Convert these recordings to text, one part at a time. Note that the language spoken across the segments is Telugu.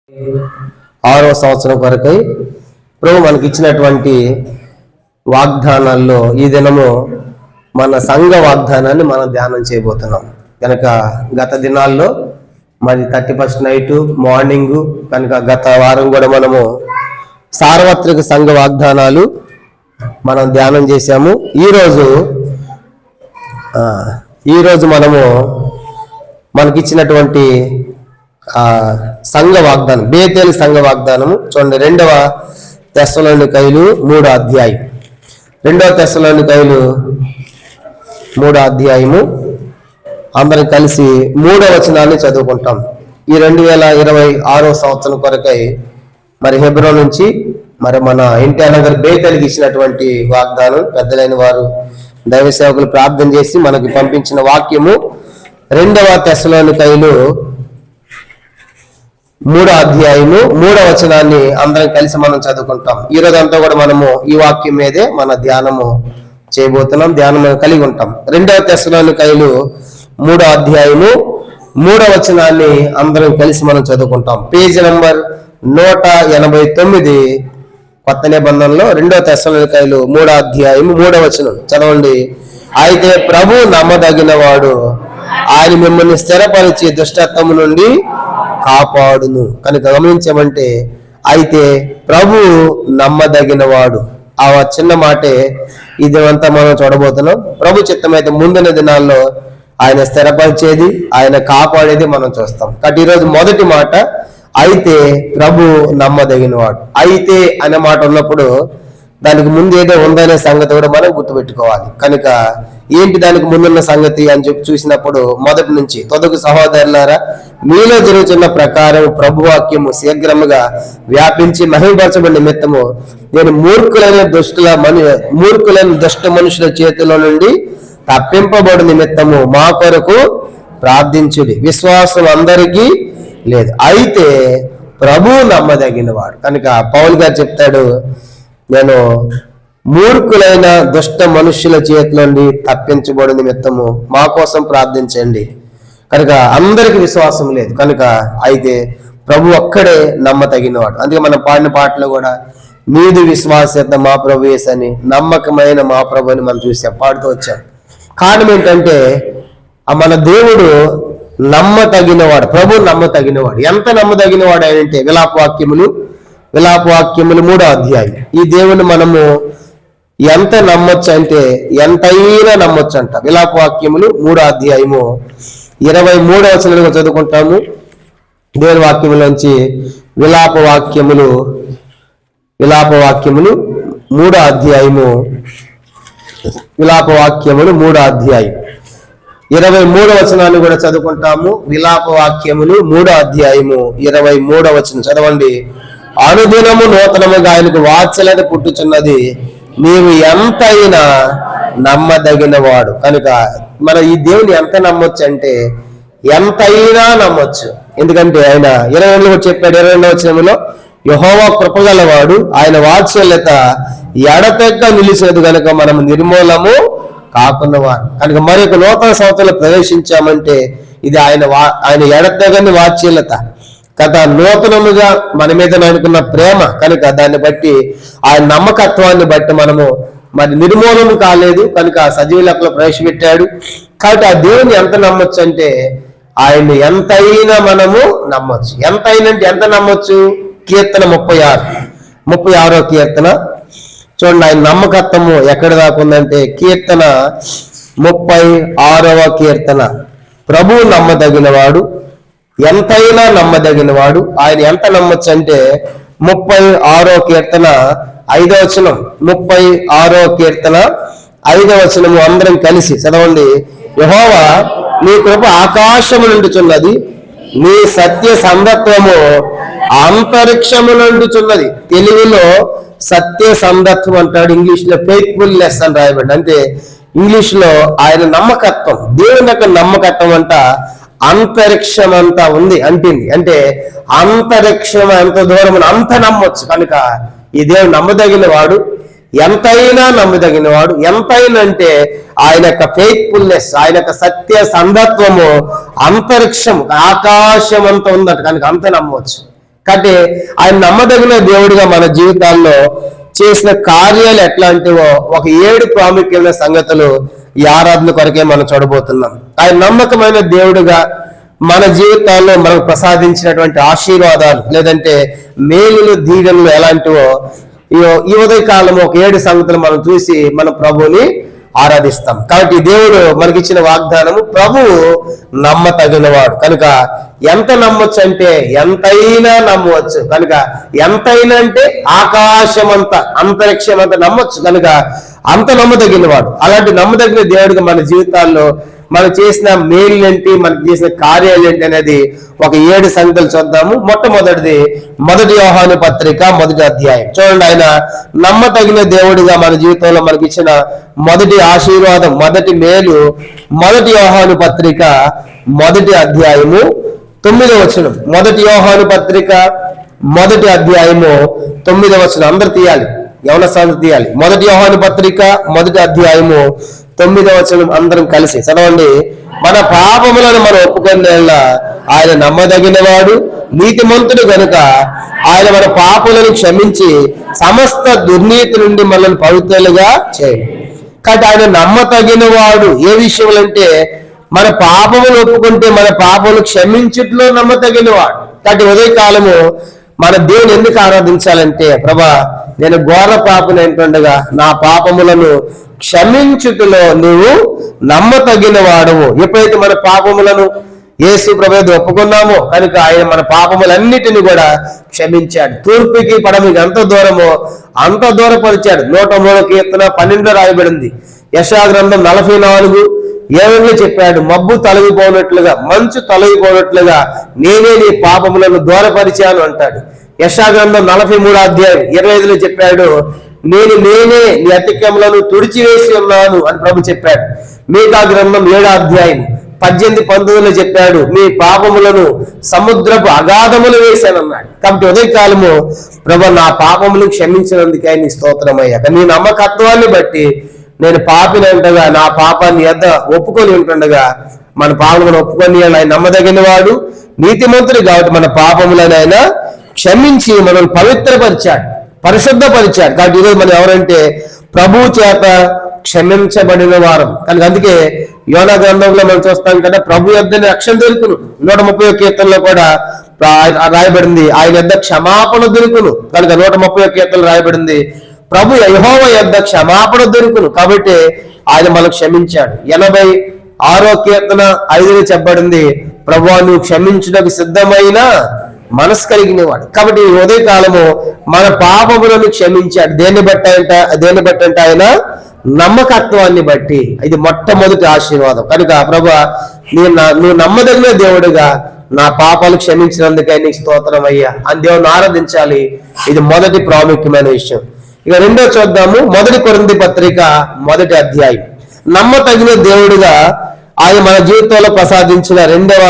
6వ సంవత్సరం కొరకై ప్రభు మనకి ఇచ్చినటువంటి వాగ్దానాల్లో ఈ దినము మన సంఘ వాగ్దానాన్ని మనం ధ్యానం చేయబోతున్నాం. కనుక గత దినాల్లో మరి 31st నైట్ మార్నింగ్ కనుక గత వారం కూడా మనము సార్వత్రిక సంఘ వాగ్దానాలు మనం ధ్యానం చేశాము. ఈరోజు మనము మనకిచ్చినటువంటి సంఘ వాగ్దానం, బేతేలు సంఘ వాగ్దానము చూడండి. 2వ తెస్సలోనికైలు 3వ అధ్యాయం, 2వ తెస్సలోనికైలు 3వ అధ్యాయము అందరం కలిసి 3వ వచనాన్ని చదువుకుంటాం. ఈ 2026వ సంవత్సరం కొరకై మరి హెబ్రోన్ నుంచి మరి మన ఎన్టీఆర్ నగర్ బేతేలుకి ఇచ్చినటువంటి వాగ్దానం పెద్దలైన వారు దైవ సేవకులు ప్రార్థన చేసి మనకి పంపించిన వాక్యము 2వ తెస్సలోనికైలు 3వ అధ్యాయము 3వ వచనాన్ని అందరం కలిసి మనం చదువుకుంటాం. ఈ రోజంతా కూడా మనము ఈ వాక్యం మీదే మన ధ్యానము చేయబోతున్నాం, ధ్యానం కలిగి ఉంటాం. 2వ తెస్సలోనికైలు 3వ అధ్యాయము 3వ వచనాన్ని అందరం కలిసి మనం చదువుకుంటాం. పేజీ నంబర్ 189 కొత్త నిబంధనలో 2వ తెస్సలోనికైలు 3వ అధ్యాయము 3వ వచనం చదవండి. అయితే ప్రభు నమ్మదగిన వాడు, ఆయన మిమ్మల్ని స్థిరపరిచి దుష్టత్వము నుండి కాపాడును. కనుక గమనించమంటే అయితే ప్రభు నమ్మదగిన వాడు, ఆ చిన్న మాటే ఇదంతా మనం చూడబోతున్నాం. ప్రభు చిత్తమైతే ముందున్న దినాల్లో ఆయన స్థిరపరిచేది, ఆయన కాపాడేది మనం చూస్తాం. కాబట్టి ఈరోజు మొదటి మాట అయితే ప్రభు నమ్మదగిన వాడు. అయితే అనే మాట ఉన్నప్పుడు దానికి ముందు ఏదో ఉందనే సంగతి కూడా మనం గుర్తుపెట్టుకోవాలి. కనుక ఏంటి దానికి ముందున్న సంగతి అని చెప్పి చూసినప్పుడు మొదటి నుంచి తొదకు సహోదరులారా, మీలో జరుగుతున్న ప్రకారం ప్రభువాక్యము శీఘ్రముగా వ్యాపించి మహిమపరచబడిన నిమిత్తము నేను మూర్ఖులైన దుష్ట మనుషుల చేతిలో నుండి తప్పింపబడి నిమిత్తము మా కొరకు ప్రార్థించుడి. విశ్వాసం అందరికీ లేదు, అయితే ప్రభు నమ్మదగిన వాడు. కనుక పౌలు గారు చెప్తాడు, నేను మూర్ఖులైన దుష్ట మనుష్యుల చేతిలో నుండి తప్పించబడి నిమిత్తము మా కోసం ప్రార్థించండి. కనుక అందరికి విశ్వాసం లేదు, కనుక అయితే ప్రభు ఒక్కడే నమ్మదగినవాడు. అందుకే మనం పాడిన పాటలో కూడా మీది విశ్వాసత మా ప్రభు యేసని, నమ్మకమైన మా ప్రభు అని మనం చూసాం, పాడుతూ వచ్చాం. కారణం ఏంటంటే మన దేవుడు నమ్మతగినవాడు, ప్రభు నమ్మతగినవాడు. ఎంత నమ్మదగినవాడు అంటే విలాపవాక్యములు 3వ అధ్యాయం. ఈ దేవుని మనము ఎంత నమ్మొచ్చు అంటే ఎంతైనా నమ్మొచ్చు అంట. విలాపవాక్యములు 3వ అధ్యాయము 23వ వచనంలో చదువుకుంటాము. దేవుని వాక్యములోంచి విలాపవాక్యములు 3వ అధ్యాయము, విలాపవాక్యములు 3వ అధ్యాయం 23వ వచనాన్ని కూడా చదువుకుంటాము. విలాపవాక్యములు 3వ అధ్యాయము 23వ వచనం చదవండి. అనుదినము నూతనముగా ఆయనకు వాత్సల్యత పుట్టుచున్నది, నీవు ఎంతైనా నమ్మదగిన వాడు. కనుక మన ఈ దేవుని ఎంత నమ్మొచ్చు అంటే ఎంతైనా నమ్మొచ్చు. ఎందుకంటే ఆయన 22లో చెప్పాడు, 22వ వచనంలో యెహోవా కృపగలవాడు, ఆయన వాత్సల్యత ఎడతెక్క నిలిచేది కనుక మనం నిర్మూలము కాకున్నవారు. కనుక మరి ఒక నూతన సంవత్సరంలో ప్రవేశించామంటే ఇది ఆయన ఎడతెగని వాత్సల్యత కదా, నూతనముగా మన మీద అనుకున్న ప్రేమ. కనుక దాన్ని బట్టి ఆయన నమ్మకత్వాన్ని బట్టి మనము మరి నిర్మూలన కాలేదు, కనుక సజీవ లెక్కలో ప్రవేశపెట్టాడు. కాబట్టి ఆ దేవుని ఎంత నమ్మొచ్చు అంటే ఆయన్ని ఎంతైనా మనము నమ్మొచ్చు. ఎంతైనా అంటే ఎంత నమ్మొచ్చు? కీర్తన 36వ కీర్తన చూడండి. ఆయన నమ్మకత్వము ఎక్కడ దాకా ఉందంటే కీర్తన 36వ కీర్తన. ప్రభువు నమ్మదగినవాడు, ఎంతైనా నమ్మదగినవాడు. ఆయన ఎంత నమ్మొచ్చు అంటే 36వ కీర్తన 5వ వచనం, 36వ కీర్తన 5వ వచనము అందరం కలిసి చదవండి. యెహోవా నీ కృప ఆకాశము నుండుచున్నది, నీ సత్య సందత్వము అంతరిక్షము నుండుచున్నది. తెలుగులో సత్య సందత్వం అంటాడు, ఇంగ్లీష్ లో ఫెయిత్ఫుల్నెస్ అని రాయబడి. అంటే ఇంగ్లీష్ లో ఆయన నమ్మకత్వం, దేవుని యొక్క నమ్మకత్వం అంట అంతరిక్షం అంతా ఉంది అంటుంది. అంటే అంతరిక్షం ఎంత దూరం అంత నమ్మొచ్చు. కనుక ఈ దేవుడు నమ్మదగిన వాడు, ఎంతైనా నమ్మదగిన వాడు. ఎంతైనా అంటే ఆయన యొక్క ఫెయిత్ఫుల్నెస్, ఆయన యొక్క సత్య సందత్వము అంతరిక్షం ఆకాశం అంతా ఉందట. కనుక అంత నమ్మవచ్చు. కాబట్టి ఆయన నమ్మదగిన దేవుడిగా మన జీవితాల్లో చేసిన కార్యాలు ఎట్లాంటివో ఒక 7 ప్రాముఖ్యమైన సంగతులు ఈ ఆరాధన కొరకే మనం చూడబోతున్నాం. ఆయన నమ్మకమైన దేవుడిగా మన జీవితాల్లో మనకు ప్రసాదించినటువంటి ఆశీర్వాదాలు లేదంటే మేలులు దీవెనలు ఎలాంటివో ఈ ఉదయ కాలంలో ఒక 7 సంగతులు మనం చూసి మన ప్రభువుని ఆరాధిస్తాం. కాబట్టి దేవుడు మనకిచ్చిన వాగ్దానము, ప్రభువు నమ్మతగినవాడు కనుక ఎంత నమ్మొచ్చు అంటే ఎంతైనా నమ్మవచ్చు. కనుక ఎంతైనా అంటే ఆకాశం అంత అంతరిక్షం అంత నమ్మొచ్చు. కనుక అంత నమ్మదగినవాడు. అలాంటి నమ్మదగిన దేవుడికి మన జీవితాల్లో మనం చేసిన మేలులేంటి, మనకి చేసిన కార్యాలు ఏంటి అనేది ఒక 7 సంగతులు చూద్దాము. మొట్టమొదటిది 1 యోహాను పత్రిక 1వ అధ్యాయం చూడండి. ఆయన నమ్మతగిన దేవుడిగా మన జీవితంలో మనకి ఇచ్చిన మొదటి ఆశీర్వాదం, మొదటి మేలు 1 యోహాను పత్రిక 1వ అధ్యాయము 9వ వచనం. 1 యోహాను పత్రిక 1వ అధ్యాయము 9వ వచనం. అందరు తీయాలి, యవనస్తులు తీయాలి. 1 యోహాను పత్రిక 1వ అధ్యాయము 9వ వచనం అందరం కలిసి చదవండి. మన పాపములను మనం ఒప్పుకునేలా ఆయన నమ్మదగినవాడు, నీతిమంతుడు గనుక ఆయన మన పాపములను క్షమించి సమస్త దుర్నీతి నుండి మనల్ని పవిత్రులుగా చేయండి. కాబట్టి ఆయన నమ్మతగినవాడు ఏ విషయంలో అంటే మన పాపములు ఒప్పుకుంటే మన పాపములు క్షమించుట్లో నమ్మతగినవాడు. కాబట్టి ఉదయకాలము మన దేవుని ఎందుకు ఆరాధించాలంటే, ప్రభా నేను ఘోర పాపను ఏంటుండగా నా పాపములను క్షమించుటలో నువ్వు నమ్మతగిన వాడవు. ఎప్పుడైతే మన పాపములను యేసు ప్రభువు ఒప్పుకున్నామో కనుక ఆయన మన పాపములన్నిటిని కూడా క్షమించాడు. తూర్పుకి పడమకి ఎంత దూరమో అంత దూరపరిచాడు. 103 కీర్తన 12 రాయబడింది. యెషయా గ్రంథం 44:7 చెప్పాడు, మబ్బు తొలగిపోనట్లుగా మంచు తొలగిపోనట్లుగా నేనే నీ పాపములను దూరపరిచాను అంటాడు. యెషయా గ్రంథం 43 అధ్యాయం 25 చెప్పాడు, నేనే నీ అతిక్రమలను తుడిచివేసి ఉన్నాను అని ప్రభు చెప్పాడు. మీకా గ్రంథం 7వ అధ్యాయం 18-19 చెప్పాడు, మీ పాపములను సముద్రపు అగాధములు వేశానన్నాడు. కాబట్టి ఉదయకాలము ప్రభు నా పాపములు క్షమించినందుకే నీ స్తోత్రమయ్యాక నీ నమ్మకత్వాన్ని బట్టి నేను పాపిని అంటగా నా పాపాన్ని ఒప్పుకొని ఉంటుండగా మన పాపములను ఒప్పుకొని ఆయన నమ్మదగిన వాడు, నీతిమంతుడు కాబట్టి మన పాపములను ఆయన క్షమించి మనల్ని పవిత్రపరిచాడు, పరిశుద్ధపరిచాడు. కాబట్టి ఈరోజు మనం ఎవరంటే ప్రభువు చేత క్షమించబడిన వారం. కనుక అందుకే యోనా గ్రంథంలో మనం చూస్తాం కదా, ప్రభు యొద్ద రక్షణ దొరుకును. 130వ కీర్తనలో కూడా రాయబడింది, ఆయన యొద్ద క్షమాపణ దొరుకును. కనుక 130వ కీర్తనలో రాయబడింది, ప్రభు యెహోవా యొద్ద క్షమాపణ దొరుకును. కాబట్టి ఆయన మనకు క్షమించాడు. 86వ కీర్తన 5 చెప్పబడింది, ప్రభువా నువ్వు క్షమించుటకు సిద్ధమైన మనసు కలిగిన వాడు. కాబట్టి ఈ ఉదయకాలము మన పాపములను క్షమించాడు. దేన్ని బట్టి అంటే ఆయన నమ్మకత్వాన్ని బట్టి. ఇది మొట్టమొదటి ఆశీర్వాదం. కనుక ప్రభువా నువ్వు నమ్మదగిన దేవుడిగా నా పాపాలు క్షమించినందుకై నీకు స్తోత్రం అయ్యా అని దేవుని ఆరాధించాలి. ఇది మొదటి ప్రాముఖ్యమైన విషయం. ఇక రెండో చూద్దాము. 1 కొరింథీ పత్రిక 1వ అధ్యాయం. నమ్మతగిన దేవుడిగా ఆయన మన జీవితంలో ప్రసాదించిన రెండవ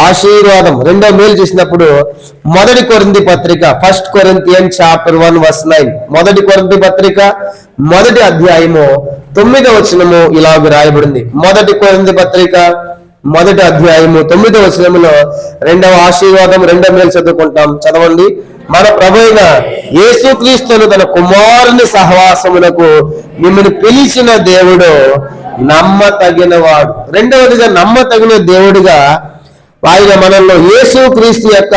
ఆశీర్వాదం, రెండవ మేలు చూసినప్పుడు 1 కొరింథీ పత్రిక 1 Corinthians chapter 1:9. 1 కొరింథీ పత్రిక 1వ అధ్యాయము 9వ వచనము ఇలాగ రాయబడింది. 1 కొరింథీ పత్రిక 1వ అధ్యాయము 9వ వచనములో రెండవ ఆశీర్వాదం, రెండవ మేలు చదువుకుంటాం. చదవండి. మన ప్రభువైన యేసుక్రీస్తును తన కుమారుని సహవాసమునకు మిమ్మల్ని పిలిచిన దేవుడు నమ్మతగినవాడు. రెండవదిగా నమ్మతగిన దేవుడిగా ఆయన మనల్లో యేసుక్రీస్తు యొక్క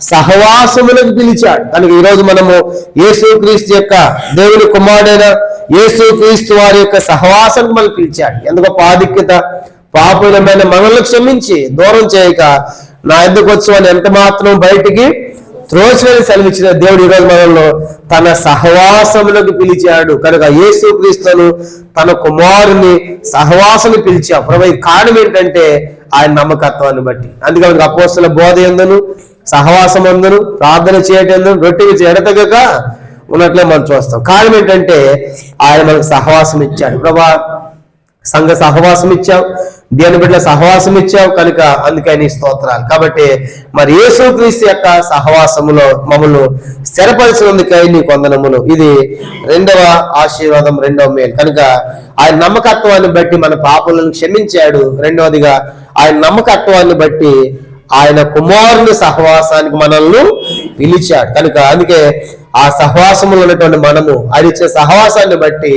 సహవాసములకు పిలిచాడు. కనుక ఈరోజు మనము యేసుక్రీస్తు యొక్క దేవుని కుమారుడైన యేసుక్రీస్తు వారి యొక్క సహవాసానికి మనం పిలిచాడు. ఎందుకో ఆధిక్యత పాపులమైన మనల్ని క్షమించి దూరం చేయక నా ఎద్దుకు వచ్చి అని ఎంత మాత్రం బయటికి త్రోసివేసి సెలవిచ్చిన దేవుడు ఈరోజు మనల్ని తన సహవాసములకు పిలిచాడు. కనుక యేసుక్రీస్తును తన కుమారుని సహవాసము పిలిచాడు. ప్రభు కారణం ఏంటంటే ఆయన నమ్మకత్వాన్ని బట్టి. అందుకని అపోస్తల బోధ ఎందును, సహవాసం ఎందును, ప్రార్థన చేయటం, రొట్టెకి ఎడతగక ఉన్నట్లే మనం చూస్తాం. కారణం ఏంటంటే ఆయన మనకు సహవాసం ఇచ్చాడు. ప్రభా సంఘ సహవాసం ఇచ్చావు, దేవుని బిడ్డల సహవాసం ఇచ్చావు కనుక అందుకని స్తోత్రాలు. కాబట్టి మరి యేసుక్రీస్తు యొక్క సహవాసములో మమ్మల్ని స్థిరపరిచినందుకై నీ వందనములు. ఇది రెండవ ఆశీర్వాదం, రెండవ మేలు. కనుక ఆయన నమ్మకత్వాన్ని బట్టి మన పాపలను క్షమించాడు. రెండవదిగా ఆయన నమ్మకత్వాన్ని బట్టి ఆయన కుమారుని సహవాసానికి మనల్ని పిలిచాడు. కనుక అందుకే ఆ సహవాసములో ఉన్నటువంటి మనము అడిచే సహవాసాన్ని బట్టి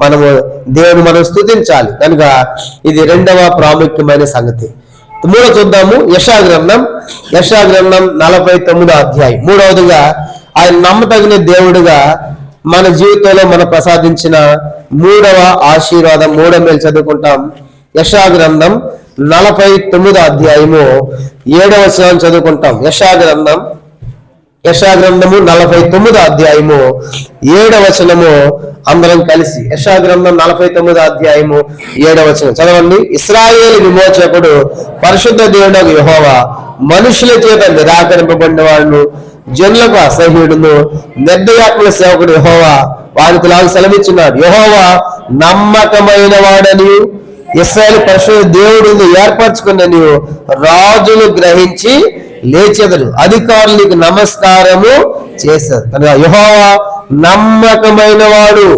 మనము దేవుని మనం స్తుతించాలి. కనుక ఇది రెండవ ప్రాముఖ్యమైన సంగతి. మూడో చూద్దాము, యెషయా గ్రంథం 49వ అధ్యాయం. మూడవదిగా ఆయన నమ్మదగిన దేవుడిగా మన జీవితంలో మనం ప్రసాదించిన మూడవ ఆశీర్వాదం, మూడవ మేలు చదువుకుంటాం. యెషయా గ్రంథం 49వ అధ్యాయము 7వ వచనం చదువుకుంటాం. యెషయా గ్రంథము 49వ అధ్యాయము 7వ వచనము అందరం కలిసి యెషయా గ్రంథం 49వ అధ్యాయము 7వ వచనం చదవండి. ఇశ్రాయేలు విమోచకుడు పరిశుద్ధ దేవుడు యెహోవా మనుషుల చేత నిరాకరింపబడిన వాడును, జనులకు అసహ్యుడును, నిర్దయాత్మల సేవకుడు యెహోవా వారికి సెలవిచ్చున్నాడు. యెహోవా నమ్మకమైన వాడని ఇశ్రాయేలు పరిశుద్ధ దేవుడిని ఏర్పరచుకున్నని రాజులు గ్రహించి లేచెదరు, అధికారులకు నమస్కారము చేశారు. కనుక యెహోవా నమ్మకమైన వాడు,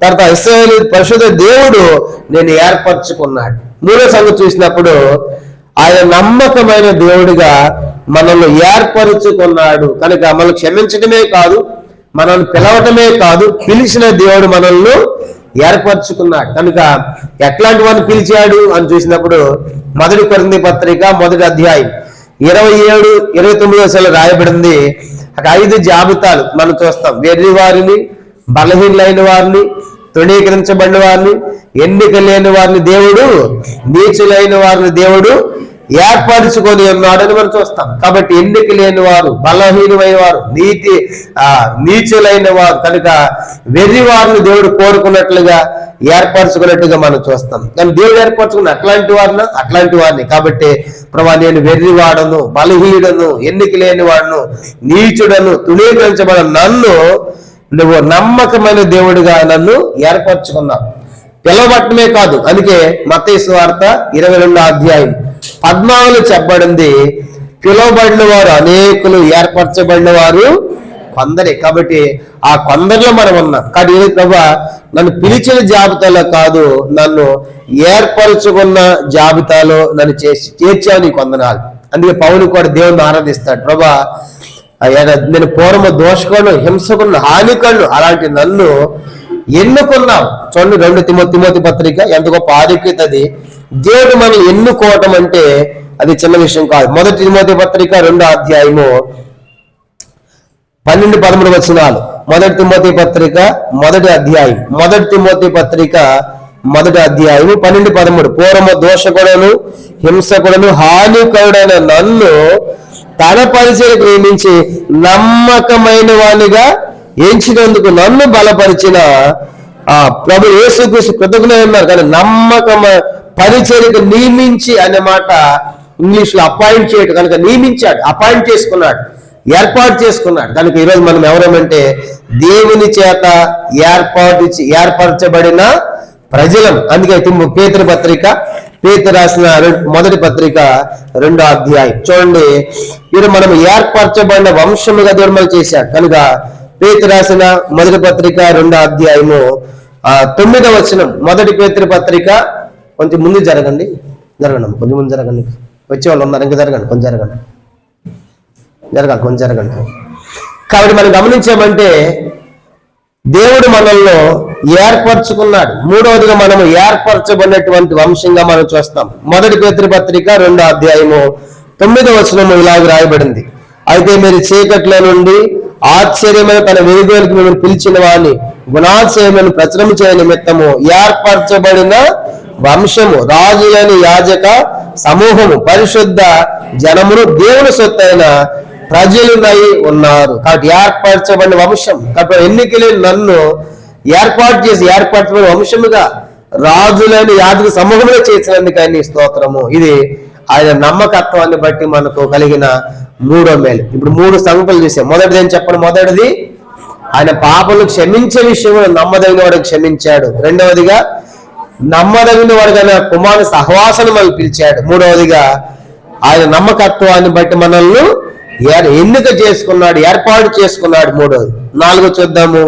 తర్వాత ఇశ్రాయేలు పరిశుద్ధ దేవుడు నేను ఏర్పరచుకున్నాడు. మూడో సంగతి చూసినప్పుడు ఆయన నమ్మకమైన దేవుడిగా మనల్ని ఏర్పరచుకున్నాడు. కనుక మనల్ని క్షమించడమే కాదు, మనల్ని పిలవటమే కాదు, పిలిచిన దేవుడు మనల్ని ఏర్పరచుకున్నాడు. కనుక ఎట్లాంటి వాడిని పిలిచాడు అని చూసినప్పుడు 1 కొరింథీ పత్రిక 1వ అధ్యాయం 27-29 రాయబడింది. అక్కడ 5 జాబితాలు మనం చూస్తాం. వెర్రి వారిని, బలహీనులైన వారిని, తృణీకరించబడిన వారిని, ఎన్నిక లేని వారిని దేవుడు, నీచులైన వారిని దేవుడు ఏర్పరచుకొని ఉన్నాడని మనం చూస్తాం. కాబట్టి ఎన్నిక లేని వారు, బలహీనమైన వారు, నీచులైన వారు, కనుక వెర్రి వారిని దేవుడు కోరుకున్నట్లుగా ఏర్పరచుకున్నట్టుగా మనం చూస్తాం. కానీ దేవుడు ఏర్పరచుకున్న అట్లాంటి వారిని. కాబట్టి ప్రభా నేను వెర్రివాడను, బలహీనుడను, ఎన్నిక లేని వాడును, నీచుడను, తృణీకరించబడిన నన్ను నువ్వు నమ్మకమైన దేవుడిగా నన్ను ఏర్పరచుకున్నావు. పిలవబట్టమే కాదు, అందుకే మత్తయి సువార్త 22వ అధ్యాయం 14 చెప్పబడింది, పిలువబడిన వారు అనేకులు, ఏర్పరచబడిన వారు కొందరే. కాబట్టి ఆ కొందరిలో మనం ఉన్నాం. కానీ ప్రభా నన్ను పిలిచిన జాబితాలో కాదు, నన్ను ఏర్పరచుకున్న జాబితాలో నన్ను చేర్చావు, నీ కొందనాలు. అందుకే పౌలు కూడా దేవుణ్ణి ఆరాధిస్తాడు. ప్రభా నేను పూర్వ దోషకులను, హింసకులను, హానికులను, అలాంటి నన్ను ఎన్నుకున్నావు. చూడండి 2 తిమోతి పత్రిక ఎంత గొప్ప ఆధిక్యత అది. దేవుడు మనం ఎన్నుకోవటం అంటే అది చిన్న విషయం కాదు. 1 తిమోతి పత్రిక 2వ అధ్యాయము 12-13 వచనాలు. 1 తిమోతి పత్రిక 1వ అధ్యాయం, 1 తిమోతి పత్రిక 1వ అధ్యాయము 12-13. పూర్వ దోషకుడను, హింసకుడను, హానికరుడైన నన్ను తన పరిచయకు నియమించి నమ్మకమైన వానిగా ఎంచినందుకు నన్ను బలపరిచిన ప్రభు యేసుక్రీస్తు కృతజ్ఞుడై ఉన్నారు. కానీ నమ్మకం పరిచర్యకు నియమించి అనే మాట ఇంగ్లీష్ లో అపాయింట్ చేయడం. కనుక నియమించాడు, అపాయింట్ చేసుకున్నాడు, ఏర్పాటు చేసుకున్నాడు. కనుక ఈరోజు మనం ఎవరమంటే దేవుని చేత ఏర్పరచబడిన ప్రజలం. అందుకే పేతురు రాసిన 1వ పత్రిక 2వ అధ్యాయం చూడండి. ఈరోజు మనం ఏర్పరచబడిన వంశముగా దేవుడు మనం చేశాడు. కనుక పేతురు రాసిన 1వ పత్రిక 2వ అధ్యాయము 9వ వచనం. 1 పేతురు పత్రిక కొంచెం ముందు జరగండి, కొంచెం ముందు జరగండి. వచ్చేవాళ్ళు ఉన్నారు, ఇంకా జరగండి, కొంచెం జరగండి. కాబట్టి మనం గమనించామంటే దేవుడు మనల్ని ఏర్పరచుకున్నాడు. మూడవదిగా మనము ఏర్పరచబడినటువంటి వంశంగా మనం చూస్తాం. 1 పేతురు పత్రిక 2వ అధ్యాయము 9వ వచనము ఇలాగ రాయబడింది. అయితే మీరు చీకట్లో నుండి ఆశ్చర్యమైన తన వెలుగులోకి మిమ్మల్ని పిలిచిన వాడిని గుణాశ్చర్యమైన ప్రచురం చేయ నిమిత్తము ఏర్పరచబడిన వంశము, రాజులని యాజక సమూహము, పరిశుద్ధ జనమును, దేవుని సొత్తైన ప్రజలునై ఉన్నారు. కాబట్టి ఏర్పరచబడిన వంశం. కాబట్టి ఎన్నికలేని నన్ను ఏర్పరచబడిన వంశముగా, రాజులని యాజక సమూహంలో చేసినందుకు ఆయన స్తోత్రము. ఇది ఆయన నమ్మకత్వాన్ని బట్టి మనకు కలిగిన 3వ మేలు. ఇప్పుడు 3 సంగతులు చూసాం. మొదటిది ఏం చెప్పండి? మొదటిది ఆయన పాపలు క్షమించే విషయంలో నమ్మదగిన వాడికి క్షమించాడు. రెండవదిగా నమ్మదగిన వాడిగా కుమారుని సహవాసాన్ని మనల్ని పిలిచాడు. మూడవదిగా ఆయన నమ్మకత్వాన్ని బట్టి మనల్ని ఎన్నిక చేసుకున్నాడు, ఏర్పాటు చేసుకున్నాడు. మూడవది. 4వ చూద్దాము.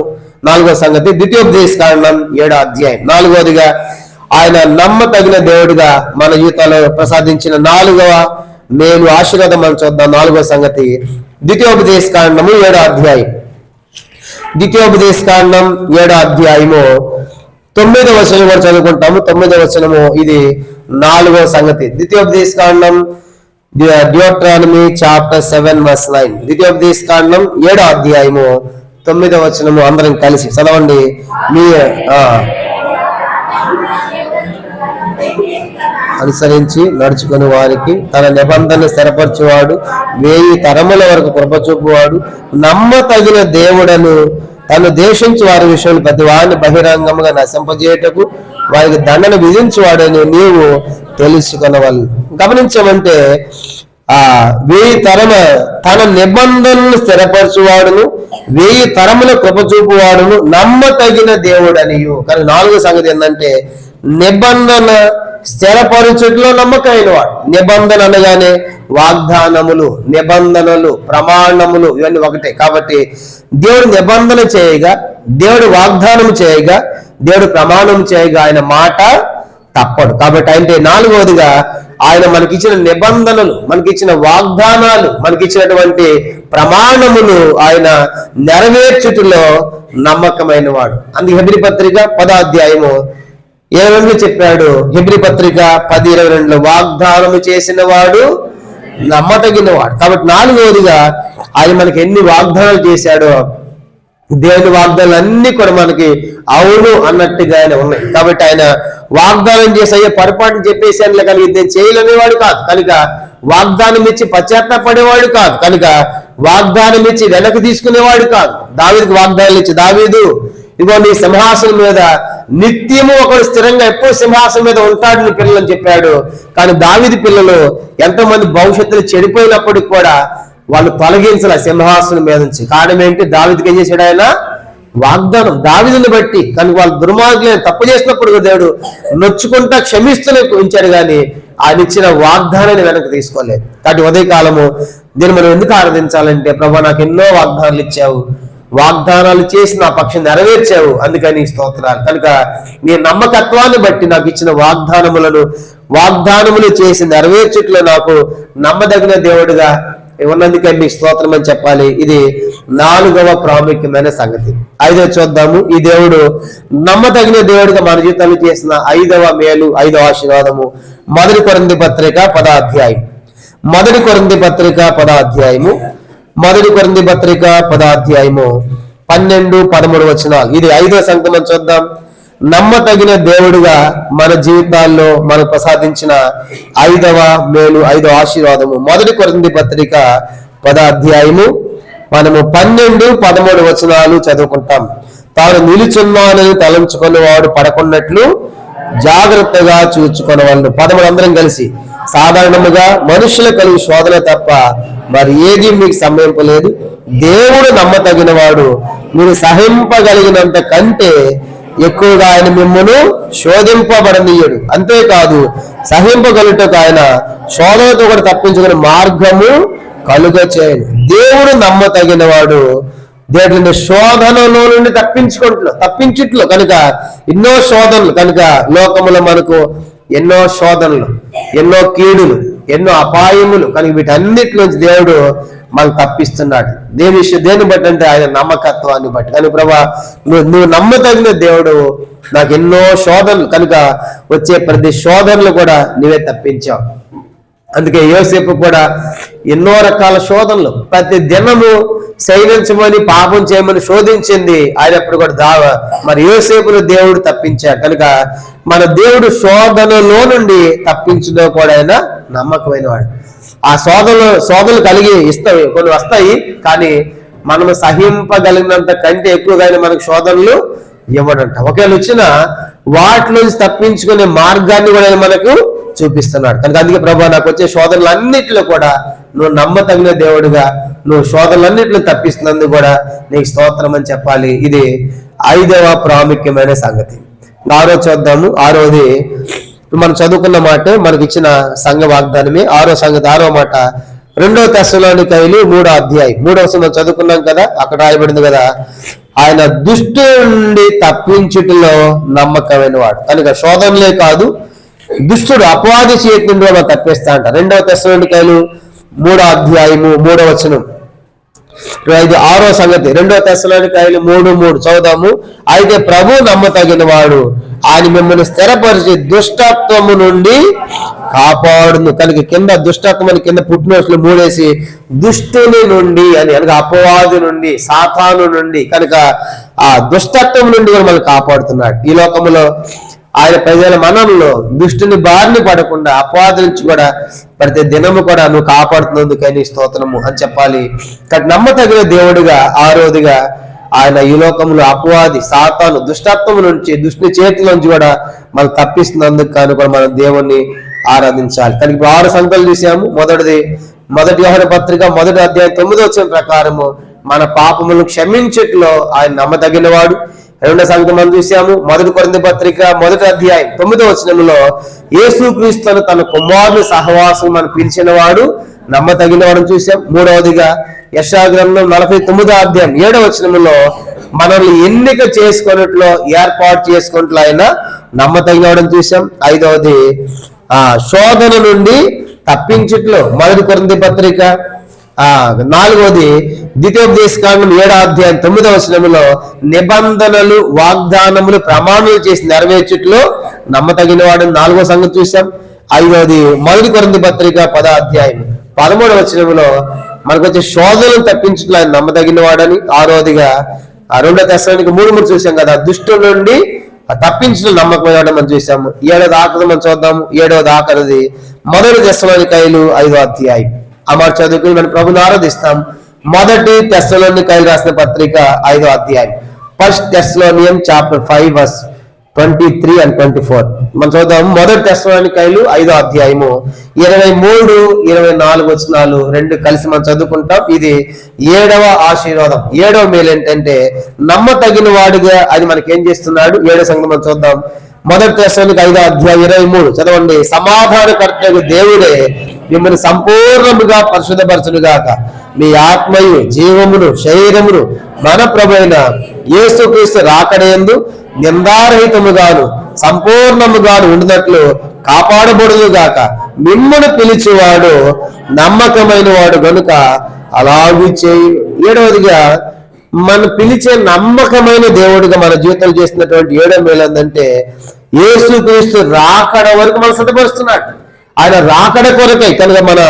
4వ సంగతి ద్వితీయోపదేశకాండం 7వ అధ్యాయం. 4వదిగా ఆయన నమ్మతగిన దేవుడిగా మన జీవితాల్లో ప్రసాదించిన 4వ మేలు ఆశీర్వాదం మనం చూద్దాం. 4వ సంగతి ద్వితీయోపదేశ కాండము 7వ అధ్యాయం. ద్వితీయోపదేశ కాండం 7వ అధ్యాయము 9వ వచనం కూడా చదువుకుంటాము. 9వ వచనము ఇది 4వ సంగతి. ద్వితీయోపదేశ కాండం డ్యూటరానమీ చాప్టర్ 7:9. ద్వితీయోపదేశ కాండం 7వ అధ్యాయము 9వ వచనము అందరం కలిసి చదవండి. మీ అనుసరించి నడుచుకుని వారికి తన నిబంధన స్థిరపరచువాడు, 1000 తరముల వరకు కృప చూపువాడు, నమ్మతగిన దేవుడను, తను దేశించి వారి విషయంలో ప్రతి వారిని బహిరంగంగా నశింపజేయటకు వారికి దండన విధించువాడని నీవు తెలుసుకొనవలెను. గమనించమంటే 1000 తరమ తన నిబంధనలు స్థిరపరచువాడును, 1000 తరముల కృప చూపువాడును, నమ్మతగిన దేవుడనియు. కానీ 4వ సంగతి ఏంటంటే నిబంధన స్థిరపరచుట్లో నమ్మకమైన వాడు. నిబంధన అనగానే వాగ్దానములు, నిబంధనలు, ప్రమాణములు ఇవన్నీ ఒకటే. కాబట్టి దేవుడు నిబంధన చేయగా, దేవుడు వాగ్దానం చేయగా, దేవుడు ప్రమాణం చేయగా ఆయన మాట తప్పడు. కాబట్టి అంటే 4వదిగా ఆయన మనకిచ్చిన నిబంధనలు, మనకిచ్చిన వాగ్దానాలు, మనకిచ్చినటువంటి ప్రమాణములు ఆయన నెరవేర్చుటలో నమ్మకమైన వాడు. అందుకే హెబ్రీ పత్రిక 10వ అధ్యాయము 22 చెప్పాడు. హెబ్రీ పత్రిక 10:22 వాగ్దానము చేసిన వాడు నమ్మతగిన వాడు. కాబట్టి 4వదిగా ఆయన మనకి ఎన్ని వాగ్దానాలు చేశాడో దేవుని వాగ్దానాలు అన్ని కూడా మనకి అవును అన్నట్టుగా ఆయన ఉన్నాయి. కాబట్టి ఆయన వాగ్దానం చేసి అయ్యే పొరపాటును చెప్పేసి అందులో కలిగి నేను చేయలేనివాడు కాదు కనుక, వాగ్దానం ఇచ్చి పశ్చాత్తాపడేవాడు కాదు కనుక, వాగ్దానం ఇచ్చి వెనక్కి తీసుకునేవాడు కాదు. దావీదుకు వాగ్దానాలు ఇచ్చి, దావీదు ఇదిగో నీ సింహాసనం మీద నిత్యము ఒకడు స్థిరంగా ఎప్పుడు సింహాసనం మీద ఉంటాడు నీ పిల్లలని చెప్పాడు. కానీ దావీదు పిల్లలు ఎంతోమంది భవిష్యత్తులో చెడిపోయినప్పటికి కూడా వాళ్ళు తొలగించాల సింహాసనం మీద నుంచి. కారణం ఏంటి? దావీదుకి ఏం చేశాడు ఆయన? వాగ్దానం. దావీదుని బట్టి కనుక వాళ్ళు దుర్మార్గులైన తప్పు చేసినప్పుడు దేవుడు నొచ్చుకుంటా క్షమిస్తూనే ఉంచాడు, కానీ ఆయన ఇచ్చిన వాగ్దానాన్ని వెనక్కి తీసుకోలేదు. కాబట్టి ఉదయకాలము దీన్ని మనం ఎందుకు ఆరాధించాలంటే, ప్రభా నాకు ఎన్నో వాగ్దానాలు ఇచ్చావు, వాగ్దానాలు చేసి నా పక్షం నెరవేర్చావు, అందుకని స్తోత్రాలు. కనుక నీ నమ్మకత్వాన్ని బట్టి నాకు ఇచ్చిన వాగ్దానములు చేసి నెరవేర్చుట్లో నాకు నమ్మదగిన దేవుడిగా ఉన్నందుకని నీకు స్తోత్రం అని చెప్పాలి. ఇది 4వ ప్రాముఖ్యమైన సంగతి. 5వ చూద్దాము. ఈ దేవుడు నమ్మదగిన దేవుడిగా మన జీవితంలో చేసిన 5వ మేలు, 5వ ఆశీర్వాదము 1 కొరింథీ పత్రిక 10వ అధ్యాయం. 1 కొరింథీ పత్రిక 10వ అధ్యాయము 1 కొరింథీ పత్రిక 10వ అధ్యాయము 12-13 వచనాలు. ఇది 5వ సంగతి మనం చూద్దాం. నమ్మతగిన దేవుడిగా మన జీవితాల్లో మనకు ప్రసాదించిన 5వ మేలు, 5వ ఆశీర్వాదము 1 కొరింథీ పత్రిక 10వ అధ్యాయము మనము 12-13 వచనాలు చదువుకుంటాం. తాను నిలుచున్నానని తలంచుకునేవాడు పడకున్నట్లు జాగ్రత్తగా చూచుకునేవాళ్ళు. 13 అందరం కలిసి. సాధారణముగా మనుషులు కలిగి శోధన తప్ప మరి ఏది మీకు సంభవింపలేదు. దేవుడు నమ్మతగిన వాడు, మీరు సహింపగలిగినంత కంటే ఎక్కువగా ఆయన మిమ్మల్ని శోధింపబడనీయడు. అంతేకాదు సహింపగలుగుటకు ఆయన శోధనతో కూడా తప్పించుకునే మార్గము కలుగ చేయను. దేవుడు నమ్మతగిన వాడు, దేవుడి శోధనలో నుండి తప్పించుట్లో కనుక ఎన్నో శోధనలు కనుక లోకములో మనకు ఎన్నో శోధనలు, ఎన్నో కీడులు, ఎన్నో అపాయములు కనుక వీటన్నిటిలోంచి దేవుడు మనకు తప్పిస్తున్నాడు. దేని బట్టి అంటే ఆయన నమ్మకత్వాన్ని బట్టి. కానీ ప్రభా నువ్వు నమ్మతగిన దేవుడు, నాకు ఎన్నో శోధనలు కనుక వచ్చే ప్రతి శోధనలు కూడా నీవే తప్పించావు. అందుకే యోసేపు కూడా ఎన్నో రకాల శోధనలు ప్రతి దినము సైనించమని పాపం చేయమని శోధించింది ఆయనప్పుడు కూడా మరి యోసేపును దేవుడు తప్పించాడు. కనుక మన దేవుడు శోధనలో నుండి తప్పించడం కూడా ఆయన నమ్మకమైన వాడు. ఆ శోధనలు కలిగి ఇస్తాయి, కొన్ని వస్తాయి, కానీ మనము సహింపగలిగినంత కంటే ఎక్కువగా మనకు శోధనలు ఇవ్వడంట. ఒకవేళ వచ్చిన వాటిలోంచి తప్పించుకునే మార్గాన్ని కూడా మనకు చూపిస్తున్నాడు. కనుక అందుకే ప్రభా నాకు వచ్చే శోధనలన్నిటిలో కూడా నువ్వు నమ్మతగిన దేవుడుగా నువ్వు శోధనలన్నింటిలో తప్పిస్తున్నందుకు కూడా నీకు స్తోత్రం అని చెప్పాలి. ఇది 5వ ప్రాముఖ్యమైన సంగతి. 6వ చూద్దాము. 6వది మనం చదువుకున్న మాట, మనకి ఇచ్చిన సంఘ వాగ్దానమే. 6వ సంగతి, 6వ మాట 2 తెస్సలోనికైలు 3వ అధ్యాయం 3వ వచనం చదువుకున్నాం కదా, అక్కడ రాయబడింది కదా, ఆయన దుష్టు నుండి తప్పించుటలో నమ్మకమైన వాడు. కనుక శోధనలే కాదు, దుష్టుడు అపవాది చేతి నుండి మనం తప్పిస్తా అంట. 2 తెస్సలోనికైలు 3వ అధ్యాయము 3వ వచనం, 6వ సంగతి. 2 తెస్సలోనికైలు 3:3 చదువుదాము. అయితే ప్రభు నమ్మతగిన వాడు, ఆయన మిమ్మల్ని స్థిరపరిచి దుష్టత్వము నుండి కాపాడును. కనుక కింద దుష్టత్వం అని కింద పుట్టినట్లు 3 దుష్టుని నుండి అని, అనగా అపవాది నుండి, సాతాను నుండి. కనుక ఆ దుష్టత్వం నుండి కూడా మనల్ని కాపాడుతున్నాడు. ఈ లోకంలో ఆయన ప్రజల మనల్లో దుష్టుని బారిన పడకుండా అపవాది నుంచి కూడా ప్రతి దినము కూడా నువ్వు కాపాడుతున్నందుకని స్తోత్రము అని చెప్పాలి. కాబట్టి నమ్మతగిన దేవుడిగా, ఆరోదిగా ఆయన ఈ లోకంలో అపవాది, సాతాను, దుష్టత్వం నుంచి, దుష్టుని చేతుల నుంచి కూడా మనం తప్పిస్తున్నందుకు కానీ కూడా మనం దేవుణ్ణి ఆరాధించాలి. కానీ ఇప్పుడు 6 సంగతులు చూసాము. మొదటి యోహాను పత్రిక 1వ అధ్యాయం 9వ వచనం ప్రకారము మన పాపములను క్షమించట్లో ఆయన నమ్మదగిన వాడు. 2వ సంగతి మనం చూసాము. 1 కొరింథీ పత్రిక 1వ అధ్యాయం 9వ వచనంలో యేసుక్రీస్తును తన కుమారుని సహవాసం మనం పిలిచిన వాడు నమ్మదగిన వాడని చూసాం. 3వదిగా యెషయా గ్రంథం 49వ అధ్యాయం 7వ వచనంలో మనల్ని ఎన్నిక చేసుకున్నట్లో, ఏర్పాటు చేసుకున్నట్లు ఆయన నమ్మదగిన వాడని చూసాం. 5వది శోధన నుండి తప్పించట్లో 1 కొరింథీ పత్రిక. 4వది ద్వితీయోపదేశకాండం 7వ అధ్యాయం 9వ వచనంలో నిబంధనలు, వాగ్దానములు, ప్రమాణాలు చేసి నెరవేర్చుట్లో నమ్మతగిన వాడని 4వ సంగతి చూసాం. 5వది 1 కొరింథీ పత్రిక 10వ అధ్యాయం 13వ వచనంలో మనకు వచ్చే శోధనలు తప్పించట్లో ఆయన నమ్మదగిన వాడని. 6వదిగా 2 తెస్సలోనికైలు 3:3 చూసాం కదా, దుష్టుల నుండి తప్పించడం నమ్మకమైన మనం చూసాము. 7వది ఆఖరిది మనం చూద్దాము. 7వది ఆఖరిది 1 తెస్సలోనికైలు 5వ అధ్యాయం. ఆ మాట చదువుకుని మనం ప్రభుని ఆరాధిస్తాం. 1 తెస్సలోనికైలు రాసిన పత్రిక 5వ అధ్యాయం. 1 Thessalonians chapter 5 verse 23 and 24 మనం చూద్దాం. 1 తెస్సలోనికైలు 5వ అధ్యాయము 23, 24 వచనాలు 2 కలిసి మనం చదువుకుంటాం. ఇది 7వ ఆశీర్వాదం, 7వ మేలు ఏంటంటే నమ్మతగిన వాడిగా అది మనకి ఏం చేస్తున్నాడు. 7వ సంగతి మనం చూద్దాం. 1 తెస్సలోనికైలు 5వ అధ్యాయం 23 చదవండి. సమాధానకర్తకు దేవుడే మిమ్మల్ని సంపూర్ణముగా పరిశుద్ధపరచునుగాక, మీ ఆత్మయు, జీవమును, శరీరమును మన ప్రభువైన యేసుక్రీస్తు రాకడయందు నిందారహితముగాను సంపూర్ణముగాను ఉండినట్లు కాపాడబడునుగాక. మిమ్మల్ని పిలిచేవాడు నమ్మకమైన వాడు గనుక అలాగే చేయు. 7వదిగా మన పిలిచే నమ్మకమైన దేవుడిగా మన జీవితంలో చేసినటువంటి 7వ మేలు ఏంటంటే యేసుక్రీస్తు రాకడ వరకు మనం సిద్ధపరుస్తున్నాడు. ఆయన రాకడ కొరకై కనుక మన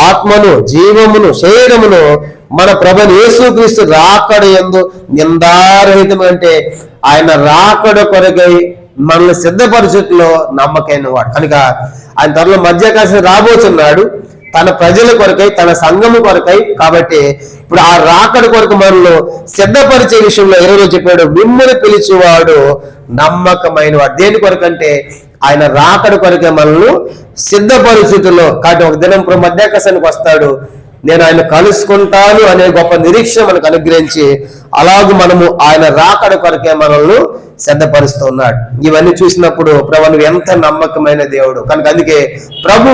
ఆత్మను, జీవమును, శరీరమును మన ప్రభువైన యేసుక్రీస్తు రాకడ యందు నిందారహితం అంటే ఆయన రాకడ కొరకై మనల్ని సిద్ధపరచుట్లో నమ్మకైన వాడు. కనుక ఆయన త్వరలో మధ్యాకాశం రాబోతున్నాడు తన ప్రజల కొరకై, తన సంఘము కొరకై. కాబట్టి ఇప్పుడు ఆ రాకడ కొరకు మనల్ని సిద్ధపరిచే విషయంలో 20 చెప్పాడు, మిమ్మల్ని పిలిచేవాడు నమ్మకమైన వాడు. దేని కొరకంటే ఆయన రాకడ కొరకే మనల్ని సిద్ధపరిస్థితుల్లో. కాబట్టి ఒక దినం మధ్యాకాశానికి వస్తాడు, నేను ఆయన కలుసుకుంటాను అనే గొప్ప నిరీక్షణ మనకు అనుగ్రహించి అలాగే మనము ఆయన రాకడ కొరకే మనల్ని సిద్ధపరుస్తున్నాడు. ఇవన్నీ చూసినప్పుడు ప్రభు నువ్వు ఎంత నమ్మకమైన దేవుడు. కనుక అందుకే ప్రభు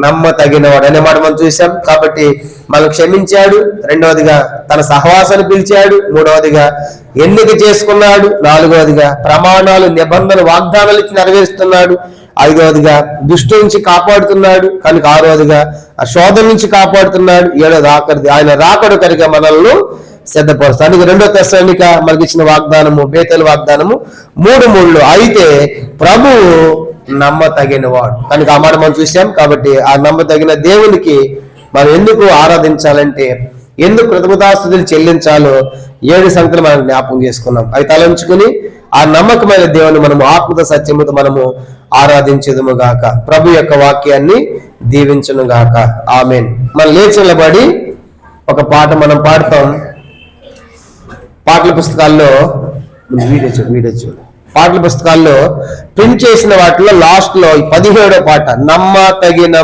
నమ్మతగినవాడు అనే మాట మనం చూసాం. కాబట్టి మనం క్షమించాడు. 2వదిగా తన సహవాసాన్ని పిలిచాడు. 3వదిగా ఎన్నిక చేసుకున్నాడు. 4వదిగా ప్రమాణాలు, నిబంధన, వాగ్దానాలు ఇచ్చి నెరవేరుస్తున్నాడు. 5వదిగా దుష్టు నుంచి కాపాడుతున్నాడు. కనుక 6వదిగా ఆ శోధన నుంచి కాపాడుతున్నాడు. 7వది ఆఖరిది ఆయన రాకడ కరిగా మనల్ని సిద్ధపరుస్తాడు. అందుకే 2 తెస్సలోనిక మనకి ఇచ్చిన వాగ్దానము, బేతేలు వాగ్దానము 3:3 అయితే ప్రభు నమ్మతగిన వాడు. కనుక ఆ మాట మనం చూసాం. కాబట్టి ఆ నమ్మతగిన దేవునికి మనం ఎందుకు ఆరాధించాలంటే, ఎందుకు కృతజ్ఞతాస్తుతులు చెల్లించాలో 7 సంగతులు మనం జ్ఞాపకం చేసుకున్నాం. అవి తలంచుకుని ఆ నమ్మకమైన దేవుని మనము ఆత్మత సత్యముతో మనము ఆరాధించదుము గాక. ప్రభు యొక్క వాక్యాన్ని దీవించును గాక. ఆమేన్. మనం లేచి నిలబడి ఒక పాట మనం పాడతాం. పాటల పుస్తకాల్లో పాటల పుస్తకాల్లో ప్రింట్ చేసిన వాటిలో లాస్ట్ లో 17వ పాట నమ్మతగిన